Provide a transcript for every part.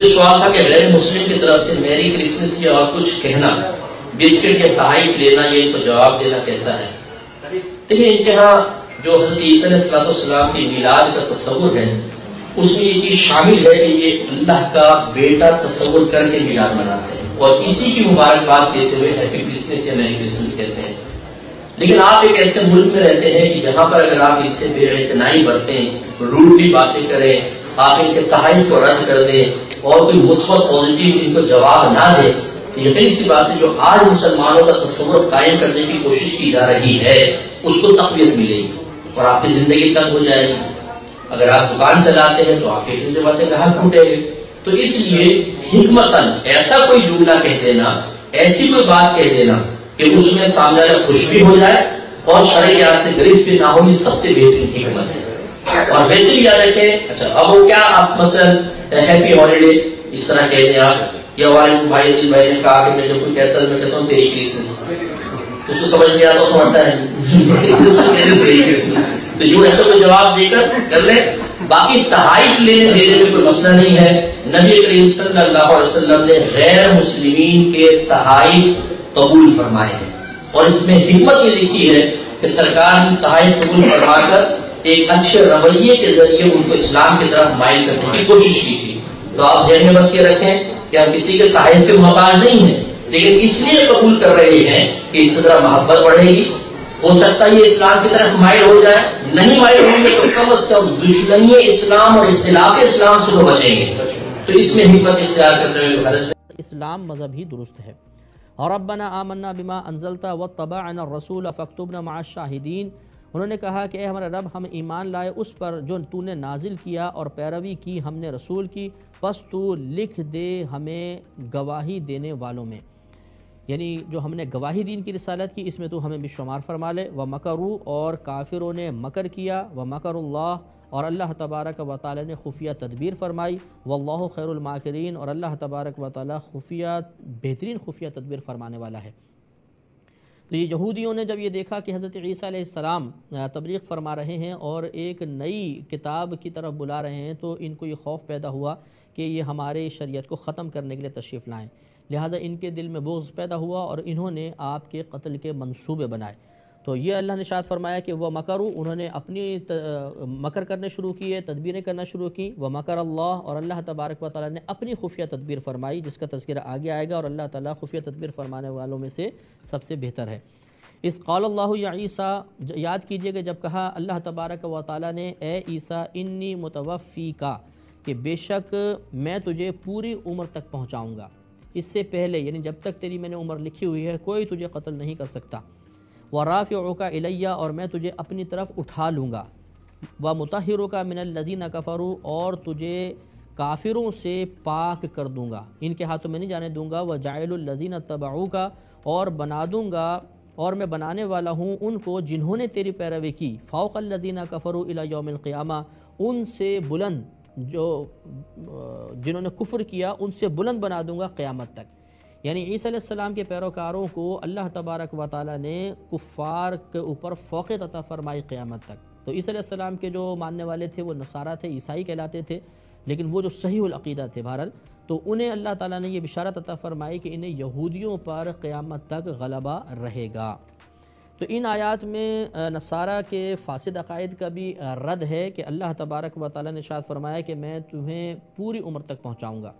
سوال تھا کہ غیر مسلم کی طرف سے میری کرسمس یا اور کچھ کہنا، بسکٹ یا تحائف لینا، یہ تو جواب دینا کیسا ہے؟ دیکھیں، ان کے ہاں جو حضرت عیسیٰ علیہ السلام کی میلاد کا تصور ہے، اس میں یہ چیز شامل ہے کہ یہ اللہ کا بیٹا تصور کر کے میلاد مناتے ہیں، اور اسی کی مبارکباد دیتے ہوئے ہیپی کرسمس یا میری کرسمس کہتے ہیں۔ لیکن آپ ایک ایسے ملک میں رہتے ہیں کہ جہاں پر اگر آپ ان سے بے اعتنائی برتیں، روڈلی باتیں کریں، آپ ان کے تحائف کو رد کر دیں اور کوئی مثبت پازیٹیو ان کو جواب نہ دیں، تو یقینی سی بات ہے جو آج مسلمانوں کا تصور قائم کرنے کی کوشش کی جا رہی ہے اس کو تقویت ملے گی اور آپ کی زندگی تنگ ہو جائے گی۔ اگر آپ دکان چلاتے ہیں تو آپ کے سے باتیں گاہک ٹوٹے گے۔ تو اس لیے حکمتاً ایسا کوئی جملہ کہہ دینا، ایسی کوئی بات کہہ دینا کہ اس میں سامنے والا خوش بھی ہو جائے اور شرعیات سے گرفت بھی نہ ہو، یہ سب سے بہترین حکمت ہے۔ اور ویسے بھی یاد رکھیں، اچھا اب وہ کیا آپ مثلا ہیپی ہالیڈے اس طرح کہہ دیں آپ، یا والد بھائی دل بھائی نے کہا کہ میں جو کوئی کہتا ہے میں کہتا ہوں تیری کرسمس، اس کو سمجھ نہیں آتا، وہ سمجھتا ہے تو یوں ایسا کوئی جواب دے کر لے۔ باقی تحائف لینے دینے میں کوئی مسئلہ نہیں ہے۔ نبی کریم صلی اللہ علیہ وسلم نے غیر مسلمین کے تحائف قبول فرمائے ہیں، اور اس میں حکمت یہ لکھی ہے کہ سرکار نے تحائف قبول فرما کر ایک اچھے رویے کے ذریعے ان کو اسلام کی طرف مائل کرنے کی کوشش کی تھی۔ تو آپ ذہن میں بس یہ رکھیں کہ ہم کسی کے تحائف کے محتاج نہیں ہیں، لیکن اس لیے قبول کر رہے ہیں کہ اس طرح محبت بڑھے گی، ہو سکتا ہے یہ اسلام کی طرف مائل ہو جائے، نہیں مائل ہوں گے تو کم از کم دشمنی اسلام اور اختلاف اسلام سے تو بچیں گے۔ تو اس میں حکمت اختیار کرنے میں حرج نہیں۔ اسلام مذہب ہی درست ہے۔ اور ربنا آمنا بما انزلتا واتبعنا الرسول فاکتبنا مع الشاہدین، انہوں نے کہا کہ اے ہمارے رب، ہم ایمان لائے اس پر جو تو نے نازل کیا اور پیروی کی ہم نے رسول کی، پس تو لکھ دے ہمیں گواہی دینے والوں میں، یعنی جو ہم نے گواہی دین کی رسالت کی اس میں تو ہمیں بھی شمار فرما لے۔ وَمَكَرُوا، اور کافروں نے مکر کیا، وَمَكَرُ اللَّهِ، اور اللہ تبارک و تعالی نے خفیہ تدبیر فرمائی، وَاللَّهُ خَيْرُ الْمَاكِرِينَ، اور اللہ تبارک و تعالی بہترین خفیہ تدبیر فرمانے والا ہے۔ تو یہ یہودیوں نے جب یہ دیکھا کہ حضرت عیسیٰ علیہ السلام تبلیغ فرما رہے ہیں اور ایک نئی کتاب کی طرف بلا رہے ہیں، تو ان کو یہ خوف پیدا ہوا کہ یہ ہمارے شریعت کو ختم کرنے کے لیے تشریف لائیں، لہٰذا ان کے دل میں بغض پیدا ہوا اور انہوں نے آپ کے قتل کے منصوبے بنائے۔ تو یہ اللہ نے ارشاد فرمایا کہ وہ مکروا، انہوں نے اپنی مکر کرنے شروع کیے، تدبیریں کرنا شروع کی، وہ مکر اللہ، اور اللہ تبارک و تعالیٰ نے اپنی خفیہ تدبیر فرمائی جس کا تذکرہ آگے آئے گا، اور اللہ تعالیٰ خفیہ تدبیر فرمانے والوں میں سے سب سے بہتر ہے۔ اس قال اللہ یا عیسیٰ، یاد کیجئے کہ جب کہا اللہ تبارک و تعالیٰ نے اے عیسیٰ انی متوفیکا، کہ بے شک میں تجھے پوری عمر تک پہنچاؤں گا، اس سے پہلے یعنی جب تک تیری میں نے عمر لکھی ہوئی ہے کوئی تجھے قتل نہیں کر سکتا، وَرَافِعُكَ إِلَيَّ، اور میں تجھے اپنی طرف اٹھا لوں گا، وَمُطَهِّرُكَ مِنَ الَّذِينَ كَفَرُوا، اور تجھے کافروں سے پاک کر دوں گا، ان کے ہاتھوں میں نہیں جانے دوں گا، وَجَعِلُ الَّذِينَ اتَّبَعُوكَ، اور بنا دوں گا اور میں بنانے والا ہوں ان کو جنہوں نے تیری پیروی کی، فَوْقَ الَّذِينَ كَفَرُوا إِلَى يَوْمِ الْقِيَامَةِ، ان سے بلند جو جنہوں نے کفر کیا ان سے بلند بنا دوں گا قیامت تک۔ یعنی عیسیٰ علیہ السلام کے پیروکاروں کو اللہ تبارک و تعالیٰ نے کفار کے اوپر فوقیت عطا فرمائی قیامت تک۔ تو عیسیٰ علیہ السلام کے جو ماننے والے تھے وہ نصارہ تھے، عیسائی کہلاتے تھے، لیکن وہ جو صحیح العقیدہ تھے بہرحال، تو انہیں اللہ تعالیٰ نے یہ بشارت عطا فرمائی کہ انہیں یہودیوں پر قیامت تک غلبہ رہے گا۔ تو ان آیات میں نصارہ کے فاسد عقائد کا بھی رد ہے کہ اللہ تبارک و تعالیٰ نے ارشاد فرمایا کہ میں تمہیں پوری عمر تک پہنچاؤں گا،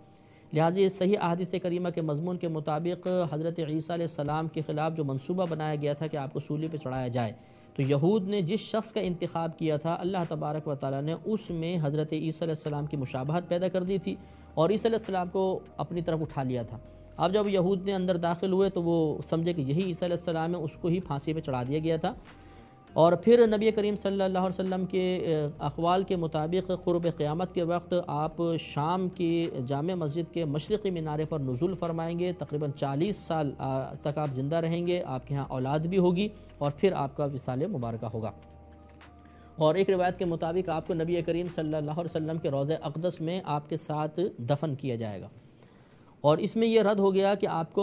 لہٰذا یہ صحیح احادیث کریمہ کے مضمون کے مطابق حضرت عیسیٰ علیہ السلام کے خلاف جو منصوبہ بنایا گیا تھا کہ آپ کو صلیب پہ چڑھایا جائے، تو یہود نے جس شخص کا انتخاب کیا تھا اللہ تبارک و تعالیٰ نے اس میں حضرت عیسیٰ علیہ السلام کی مشابہت پیدا کر دی تھی اور عیسیٰ علیہ السلام کو اپنی طرف اٹھا لیا تھا۔ اب جب یہود نے اندر داخل ہوئے تو وہ سمجھے کہ یہی عیسیٰ علیہ السلام ہے، اس کو ہی پھانسی پہ چڑھا دیا گیا تھا۔ اور پھر نبی کریم صلی اللہ علیہ وسلم کے اقوال کے مطابق قرب قیامت کے وقت آپ شام کی جامع مسجد کے مشرقی مینارے پر نزول فرمائیں گے، تقریباً 40 سال تک آپ زندہ رہیں گے، آپ کے ہاں اولاد بھی ہوگی، اور پھر آپ کا وصال مبارکہ ہوگا۔ اور ایک روایت کے مطابق آپ کو نبی کریم صلی اللہ علیہ وسلم کے روضہ اقدس میں آپ کے ساتھ دفن کیا جائے گا۔ اور اس میں یہ رد ہو گیا کہ آپ کو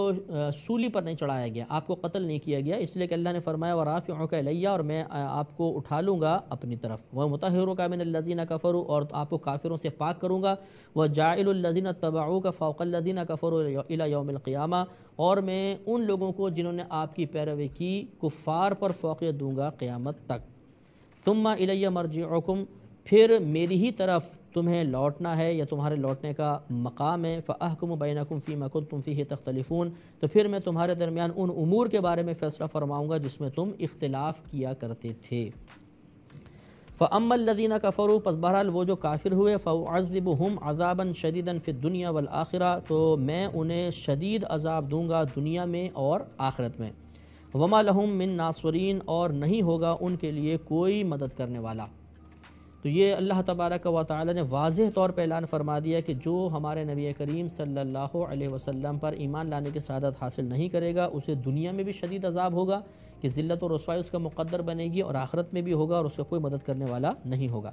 سولی پر نہیں چڑھایا گیا، آپ کو قتل نہیں کیا گیا، اس لیے کہ اللہ نے فرمایا وَرَافِعُكَ إِلَيَّ، اور میں آپ کو اٹھا لوں گا اپنی طرف، وَمُطَهِّرُكَ مِنَ الَّذِينَ كَفَرُوا، اور آپ کو کافروں سے پاک کروں گا، وَجَاعِلُ الَّذِينَ اتَّبَعُوكَ فَوْقَ الَّذِينَ كَفَرُوا إِلَى يَوْمِ الْقِيَامَةِ، اور میں ان لوگوں کو جنہوں نے آپ کی پیروی کی کفار پر فوقیت دوں گا قیامت تک۔ ثُمَّ إِلَيَّ مَرْجِعُكُمْ، پھر میری ہی طرف تمہیں لوٹنا ہے یا تمہارے لوٹنے کا مقام ہے، فَأَحْكُمُ بَيْنَكُمْ فِي مَا كُنْتُمْ فِيهِ تَخْتَلِفُونَ، تو پھر میں تمہارے درمیان ان امور کے بارے میں فیصلہ فرماؤں گا جس میں تم اختلاف کیا کرتے تھے۔ فَأَمَّا الَّذِينَ كَفَرُوا، پس بہرحال وہ جو کافر ہوئے، فَأُعَذِّبُهُمْ عَذَابًا شَدِيدًا فِي الدُّنْيَا وَالْآخِرَةِ، تو میں انہیں شدید عذاب دوں گا دنیا میں اور آخرت میں۔ وَمَا لَهُم مِّن نَاصِرِينَ، اور نہیں ہوگا ان کے لیے کوئی مدد کرنے والا۔ تو یہ اللہ تبارک و تعالی نے واضح طور پہ اعلان فرما دیا کہ جو ہمارے نبی کریم صلی اللہ علیہ وسلم پر ایمان لانے کی سعادت حاصل نہیں کرے گا، اسے دنیا میں بھی شدید عذاب ہوگا کہ ذلت و رسوائی اس کا مقدر بنے گی، اور آخرت میں بھی ہوگا اور اس کا کوئی مدد کرنے والا نہیں ہوگا۔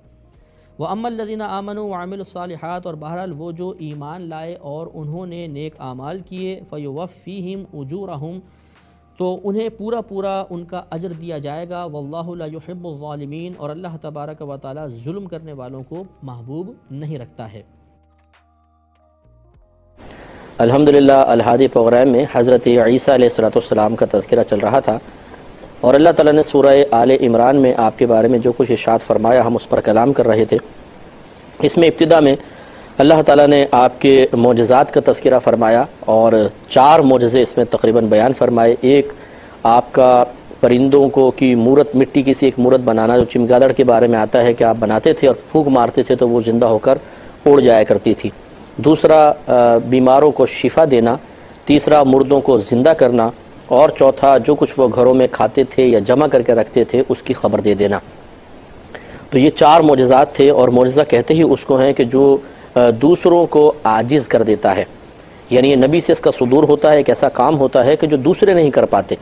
وَأَمَّا الَّذِينَ آمَنُوا وَعَمِلُوا الصَّالِحَاتِ، اور بہرحال وہ جو ایمان لائے اور انہوں نے نیک اعمال کیے، فَيُوَفِّيهِمْ أُجُورَهُمْ، تو انہیں پورا پورا ان کا اجر دیا جائے گا، واللہ لا يحب الظالمین، اور اللہ تبارک و تعالی ظلم کرنے والوں کو محبوب نہیں رکھتا ہے۔ الحمدللہ الہادی پروگرام میں حضرت عیسیٰ علیہ السلام کا تذکرہ چل رہا تھا، اور اللہ تعالیٰ نے سورہ آل عمران میں آپ کے بارے میں جو کچھ ارشاد فرمایا ہم اس پر کلام کر رہے تھے۔ اس میں ابتدا میں اللہ تعالیٰ نے آپ کے معجزات کا تذکرہ فرمایا، اور 4 معجزے اس میں تقریباً بیان فرمائے۔ ایک آپ کا پرندوں کو کی مورت، مٹی کی سی ایک مورت بنانا جو چمگادڑ کے بارے میں آتا ہے کہ آپ بناتے تھے اور پھونک مارتے تھے تو وہ زندہ ہو کر اڑ جایا کرتی تھی۔ دوسرا بیماروں کو شفا دینا، تیسرا مردوں کو زندہ کرنا، اور چوتھا جو کچھ وہ گھروں میں کھاتے تھے یا جمع کر کے رکھتے تھے اس کی خبر دے دینا۔ تو یہ 4 معجزات تھے، اور معجزہ کہتے ہی اس کو ہیں کہ جو دوسروں کو عاجز کر دیتا ہے، یعنی یہ نبی سے اس کا صدور ہوتا ہے، ایک ایسا کام ہوتا ہے کہ جو دوسرے نہیں کر پاتے۔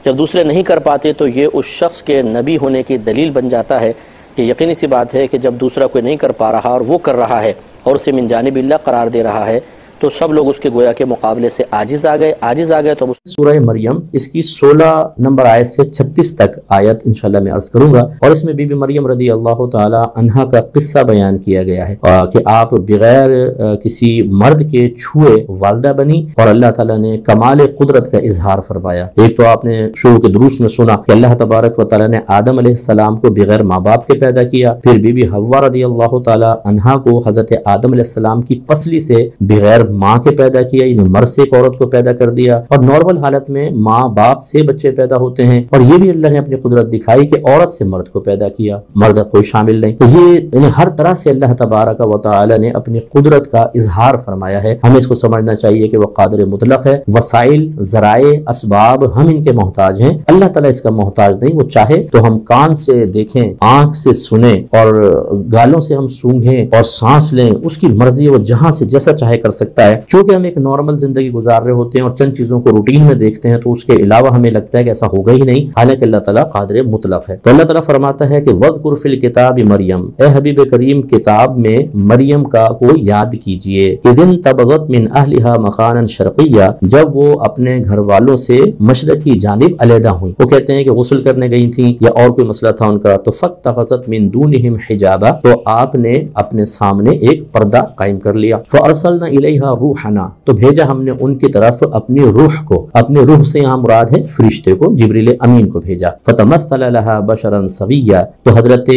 جب دوسرے نہیں کر پاتے تو یہ اس شخص کے نبی ہونے کی دلیل بن جاتا ہے کہ یقینی سی بات ہے کہ جب دوسرا کوئی نہیں کر پا رہا اور وہ کر رہا ہے اور اسے من جانب اللہ قرار دے رہا ہے تو سب لوگ اس کے گویا کے مقابلے سے عاجز آ گئے۔ تو سورہ مریم اس کی 16 نمبر آیت سے 36 تک آیت انشاءاللہ میں عرض کروں گا، اور اس میں بی بی مریم رضی اللہ تعالی عنہا کا قصہ بیان کیا گیا ہے کہ آپ بغیر کسی مرد کے چھوئے والدہ بنی، اور اللہ تعالیٰ نے کمال قدرت کا اظہار فرمایا۔ ایک تو آپ نے شروع کے دروس میں سنا کہ اللہ تبارک و تعالیٰ نے آدم علیہ السلام کو بغیر ماں باپ کے پیدا کیا، پھر بی بی حوا رضی اللہ تعالی عنہا کو حضرت آدم علیہ السلام کی پسلی سے بغیر ماں کے پیدا کیا، یعنی مرد سے ایک عورت کو پیدا کر دیا، اور نارمل حالت میں ماں باپ سے بچے پیدا ہوتے ہیں، اور یہ بھی اللہ نے اپنی قدرت دکھائی کہ عورت سے مرد کو پیدا کیا، مرد کوئی شامل نہیں۔ تو یہ یعنی ہر طرح سے اللہ تبارک و تعالی نے اپنی قدرت کا اظہار فرمایا ہے۔ ہمیں اس کو سمجھنا چاہیے کہ وہ قادر مطلق ہے، وسائل، ذرائع، اسباب ہم ان کے محتاج ہیں، اللہ تعالیٰ اس کا محتاج نہیں۔ وہ چاہے تو ہم کان سے دیکھیں، آنکھ سے سنیں، اور گالوں سے ہم سونگھیں اور سانس لیں، اس کی مرضی، وہ جہاں سے جیسا چاہے کر سکتا ہے۔ چونکہ ہم ایک نارمل زندگی گزار رہے ہوتے ہیں اور چند چیزوں کو روٹین میں دیکھتے ہیں تو اس کے علاوہ ہمیں لگتا ہے کہ ایسا ہوگا ہی نہیں، حالانکہ اللہ تعالیٰ قادر مطلق ہے۔ تو اللہ تعالیٰ فرماتا ہے کہ وَذْكُرْ فِي الْكِتَابِ مریم، اے حبیب کریم کتاب میں مریم کا کو یاد کیجئے، اِذِ انتبذت مِنْ أَهْلِهَا مَكَانًا شَرْقِيًّا، جب وہ اپنے گھر والوں سے مشرقی جانب علیحدہ ہوئیں۔ وہ کہتے ہیں کہ غسل کرنے گئی تھیں یا اور کوئی مسئلہ تھا ان کا، تو فَاتَّخَذَتْ مِنْ دُونِهِمْ حِجَابًا، تو آپ نے اپنے سامنے ایک پردہ قائم کر لیا۔ فَأَرْسَلْنَا إِلَيْهَا روحنا، تو بھیجا ہم نے ان کی طرف اپنی روح کو، اپنے روح سے یہاں مراد ہے فرشتے کو، جبریل امین کو بھیجا۔ فتمثل لها بشرا سویا، تو حضرت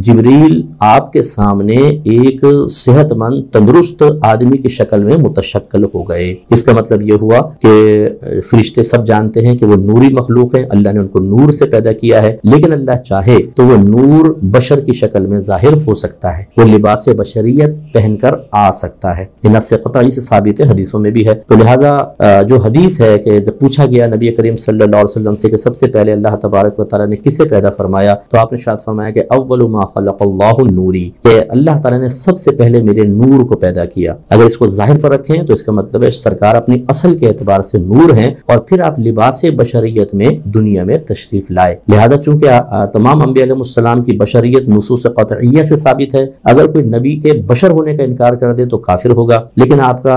جبریل آپ کے سامنے ایک صحت مند تندرست آدمی کی شکل میں متشکل ہو گئے۔ اس کا مطلب یہ ہوا کہ فرشتے سب جانتے ہیں کہ وہ نوری مخلوق ہیں، اللہ نے ان کو نور سے پیدا کیا ہے، لیکن اللہ چاہے تو وہ نور بشر کی شکل میں ظاہر ہو سکتا ہے، وہ لباس بشریت پہن کر آ سکتا ہے۔ یہ نص قطعی سے ثابت ہے، حدیثوں میں بھی ہے۔ تو لہذا جو حدیث ہے کہ جب پوچھا گیا نبی کریم صلی اللہ علیہ وسلم سے کہ سب سے پہلے اللہ تبارک و تعالیٰ نے کسے پیدا فرمایا، تو آپ نے ارشاد فرمایا کہ اول ما خلق اللہ النوری، کہ اللہ تعالیٰ نے سب سے پہلے میرے نور کو پیدا کیا۔ اگر اس کو ظاہر پر رکھیں تو اس کا مطلب ہے سرکار اپنی اصل کے اعتبار سے نور ہیں، اور پھر آپ لباس بشریت میں دنیا میں تشریف لائے۔ لہذا چونکہ تمام انبیاء علیہ السلام کی بشریت نصوص قطعیہ سے ثابت ہے، اگر کوئی نبی کے بشر ہونے کا انکار کر دے تو کافر ہوگا، لیکن آپ کا کا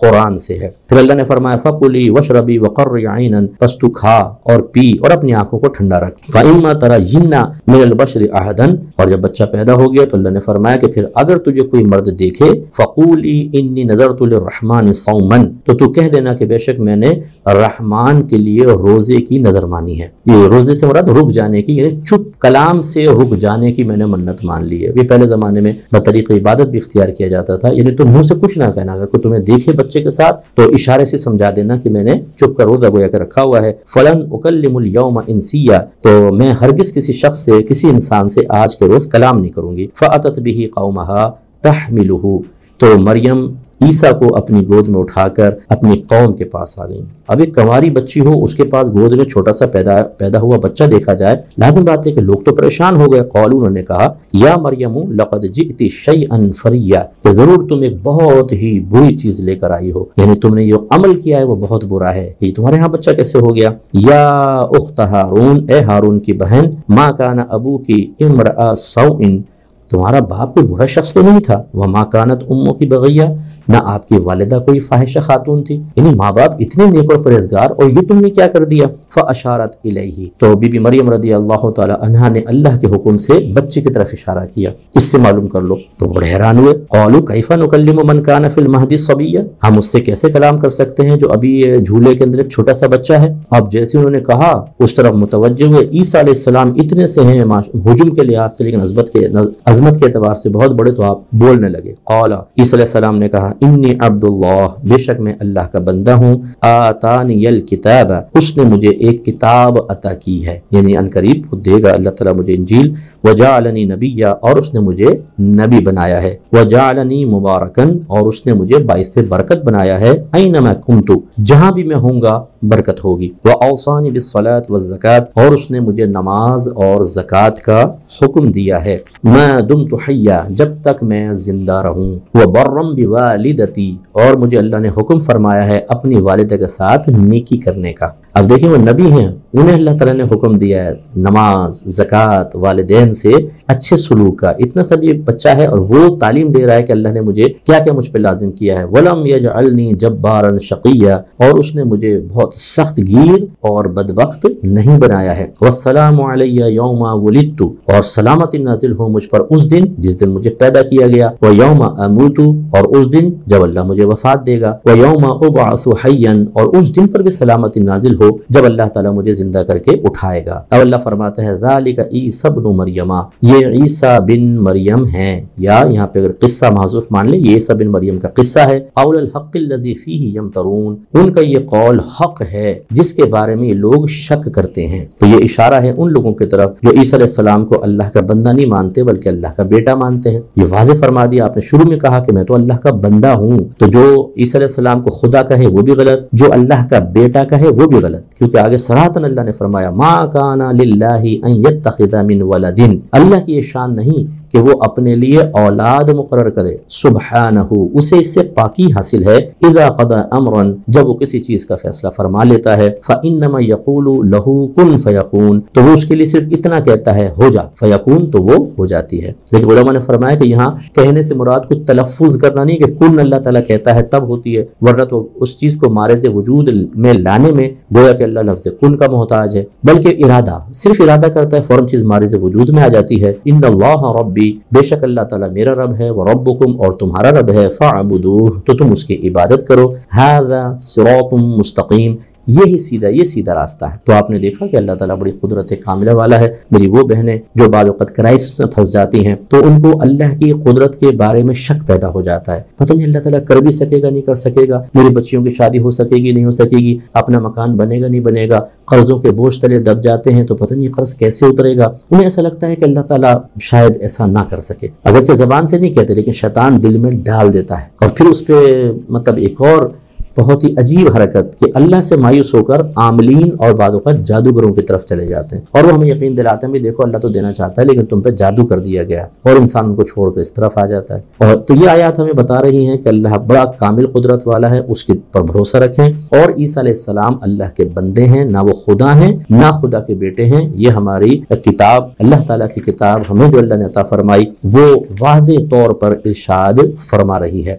قرآن سے ہے۔ پھر اللہ نے فرمایا فَقُلِي وَاشْرَبِي وَقَرِّ عَيْنًا، بس تو کھا اور پی اور اپنی آنکھوں کو ٹھنڈا رکھ۔ فَإِمَّا تَرَيِنَّ مِنَ الْبَشْرِ أَحَدًا، اور جب بچہ پیدا ہو گیا تو اللہ نے فرمایا کہ پھر اگر تجھے کوئی مرد دیکھے فَقُولِي إِنِّي نَذَرْتُ لِلرَّحْمَنِ صَوْمًا، تو کہہ دینا کہ بے شک میں نے رحمان کے لیے روزے کی نظر مانی ہے۔ یہ روزے سے مراد رک جانے کی، یعنی چپ کلام سے رک جانے کی میں نے منت مان لی ہے۔ یہ پہلے زمانے میں بطریق عبادت بھی اختیار کیا جاتا تھا، یعنی تم منہ سے کچھ نہ کہنا، اگر کوئی تمہیں دیکھے بچے کے ساتھ تو اشارے سے سمجھا دینا کہ میں نے چپ کر روزہ گویا کے رکھا ہوا ہے۔ فلن اکلم اليوم انسیا، تو میں ہرگز کسی شخص سے، کسی انسان سے آج کے روز کلام نہیں کروں گی۔ فاتت به قومها تحملہ، تو مریم عیسیٰ کو اپنی گود میں اٹھا کر اپنی قوم کے پاس آ گئیں۔ اب ایک کنواری بچی ہو، اس کے پاس گود میں چھوٹا سا پیدا ہوا بچہ دیکھا جائے، لازم بات ہے کہ لوگ تو پریشان ہو گئے۔ قالوا، انہوں نے کہا یا مریم لقد جئت شیئا فریا، کہ ضرور تم ایک بہت ہی بری چیز لے کر آئی ہو، یعنی تم نے جو عمل کیا ہے وہ بہت برا ہے، کہ تمہارے ہاں بچہ کیسے ہو گیا۔ یا اخت ہارون، اے ہارون کی بہن، ما کان ابوک امرأ سوء، تمہارا باپ کوئی برا شخص تو نہیں تھا، وما کانت امک بغیہ، نہ آپ کی والدہ کوئی فاحشہ خاتون تھی، یعنی ماں باپ اتنے نیک اور پرہیزگار، اور یہ تم نے کیا کر دیا۔ فاشارت الیہ، تو بی بی مریم رضی اللہ تعالی عنہا نے اللہ کے حکم سے بچے کی طرف اشارہ کیا، اس سے معلوم کر لو۔ تو بڑے حیران ہوئے، قالوا کیف نکلم من کان فی المہد صبیا، ہم اس سے کیسے کلام کر سکتے ہیں جو ابھی جھولے کے اندر ایک چھوٹا سا بچہ ہے۔ اب جیسے انہوں نے کہا اس طرف متوجہ ہوئے، عیسیٰ علیہ السلام اتنے سے ہیں حجم کے لحاظ سے، لیکن عظمت کے اعتبار سے بہت بڑے، تو آپ بولنے لگے۔ قال، عیسیٰ علیہ السلام نے کہا انی عبد اللہ، بے شک میں اللہ کا بندہ ہوں، آتانی الکتاب، اس نے مجھے ایک کتاب عطا کی ہے، یعنی ان قریب وہ دے گا اللہ تعالیٰ مجھے انجیل، وجعلنی نبیا، اور اس نے مجھے نبی بنایا ہے، وجعلنی مبارکن، اور اس نے مجھے باعث برکت بنایا ہے، اینما کنت، جہاں بھی میں ہوں گا برکت ہوگی، واوصانی بالصلاۃ والزکاۃ، اور اس نے مجھے نماز اور زکوٰۃ کا حکم دیا ہے، ما دمت حیا، جب تک میں زندہ رہوں، وبرم بوالدتی، اور مجھے اللہ نے حکم فرمایا ہے اپنی والدہ کے ساتھ نیکی کرنے کا۔ اب دیکھیں وہ نبی ہیں، انہیں اللہ تعالیٰ نے حکم دیا ہے نماز، زکوٰۃ، والدین سے اچھے سلوک کا۔ اتنا سب یہ بچہ ہے اور وہ تعلیم دے رہا ہے کہ اللہ نے مجھے کیا کیا مجھ پہ لازم کیا ہے۔ وَلَمْ يَجْعَلْنِي جَبَّارًا شَقِيًّا، اور اس نے مجھے بہت سخت گیر اور بدبخت نہیں بنایا ہے۔ وَالسَّلَامُ عَلَيَّ يَوْمَ وُلِدتُّ، اور سلامتی نازل ہو مجھ پر اس دن جس دن مجھے پیدا کیا گیا، وَيَوْمَ أَمُوتُ، اور اس دن جب اللہ مجھے وفات دے گا، وَيَوْمَ أُبْعَثُ حَيًّا، اور اس دن پر بھی سلامتی نازل ہو جب اللہ تعالیٰ مجھے زندہ کر کے اٹھائے گا۔ اب اللہ فرماتا ہے ذالک عیسی ابن مریم، یہ عیسیٰ بن مریم ہیں، یا یہاں پہ اگر قصہ محذوف مان لیں، یہ عیسیٰ بن مریم کا قصہ ہے۔ قول الحق الذی فیہ یمترون، ان کا یہ قول حق ہے جس کے بارے میں یہ لوگ شک کرتے ہیں۔ تو یہ اشارہ ہے ان لوگوں کی طرف جو عیسیٰ علیہ السلام کو اللہ کا بندہ نہیں مانتے بلکہ اللہ کا بیٹا مانتے ہیں۔ یہ واضح فرما دیا آپ نے، شروع میں کہا کہ میں تو اللہ کا بندہ ہوں، تو جو عیسیٰ علیہ السلام کو خدا کہے وہ بھی غلط، جو اللہ کا بیٹا کہے وہ بھی غلط، کیونکہ آگے صراحتاً اللہ نے فرمایا ما کان للہ ان یتخذ من ولد، اللہ کی یہ شان نہیں کہ وہ اپنے لیے اولاد مقرر کرے، سبحانہ، اسے اس سے پاکی حاصل ہے، اذا قضى امرا، جب وہ کسی چیز کا فیصلہ فرما لیتا ہے، فانما یقول له کن فیکون، تو وہ اس کے لیے صرف اتنا کہتا ہے ہو جا، فیکون، تو وہ ہو جاتی ہے۔ لیکن علماء نے فرمایا کہ یہاں کہنے سے مراد کو تلفظ کرنا نہیں کہ کن اللہ تعالیٰ کہتا ہے تب ہوتی ہے، ورنہ تو اس چیز کو مارز وجود میں لانے میں گویا کہ اللہ لفظ کن کا محتاج ہے، بلکہ ارادہ، صرف ارادہ کرتا ہے فوراً چیز مارز وجود میں آ جاتی ہے۔ ان اللہ ربی، بے شک اللہ تعالیٰ میرا رب ہے، وربکم، اور تمہارا رب ہے، فاعبدوہ، تو تم اس کی عبادت کرو، ھذا صراط مستقیم، یہ سیدھا راستہ ہے۔ تو آپ نے دیکھا کہ اللہ تعالیٰ بڑی قدرت کاملہ والا ہے۔ میری وہ بہنیں جو بعض وقت کرائسس میں پھنس جاتی ہیں تو ان کو اللہ کی قدرت کے بارے میں شک پیدا ہو جاتا ہے، پتہ نہیں اللہ تعالیٰ کر بھی سکے گا نہیں کر سکے گا، میری بچیوں کی شادی ہو سکے گی نہیں ہو سکے گی، اپنا مکان بنے گا نہیں بنے گا، قرضوں کے بوجھ تلے دب جاتے ہیں تو پتہ نہیں قرض کیسے اترے گا۔ انہیں ایسا لگتا ہے کہ اللہ تعالیٰ شاید ایسا نہ کر سکے، اگرچہ زبان سے نہیں کہتے لیکن شیطان دل میں ڈال دیتا ہے، اور پھر اس پہ مطلب ایک اور بہت ہی عجیب حرکت کہ اللہ سے مایوس ہو کر عاملین اور بعض اوقات جادوگروں کی طرف چلے جاتے ہیں، اور وہ ہمیں یقین دلاتے ہیں بھی دیکھو اللہ تو دینا چاہتا ہے لیکن تم پہ جادو کر دیا گیا، اور انسان ان کو چھوڑ کر اس طرف آ جاتا ہے۔ اور تو یہ آیات ہمیں بتا رہی ہیں کہ اللہ بڑا کامل قدرت والا ہے، اس کے پر بھروسہ رکھیں، اور عیسیٰ علیہ السلام اللہ کے بندے ہیں، نہ وہ خدا ہیں نہ خدا کے بیٹے ہیں۔ یہ ہماری کتاب، اللہ تعالیٰ کی کتاب ہمیں جو اللہ نے عطا فرمائی وہ واضح طور پر ارشاد فرما رہی ہے۔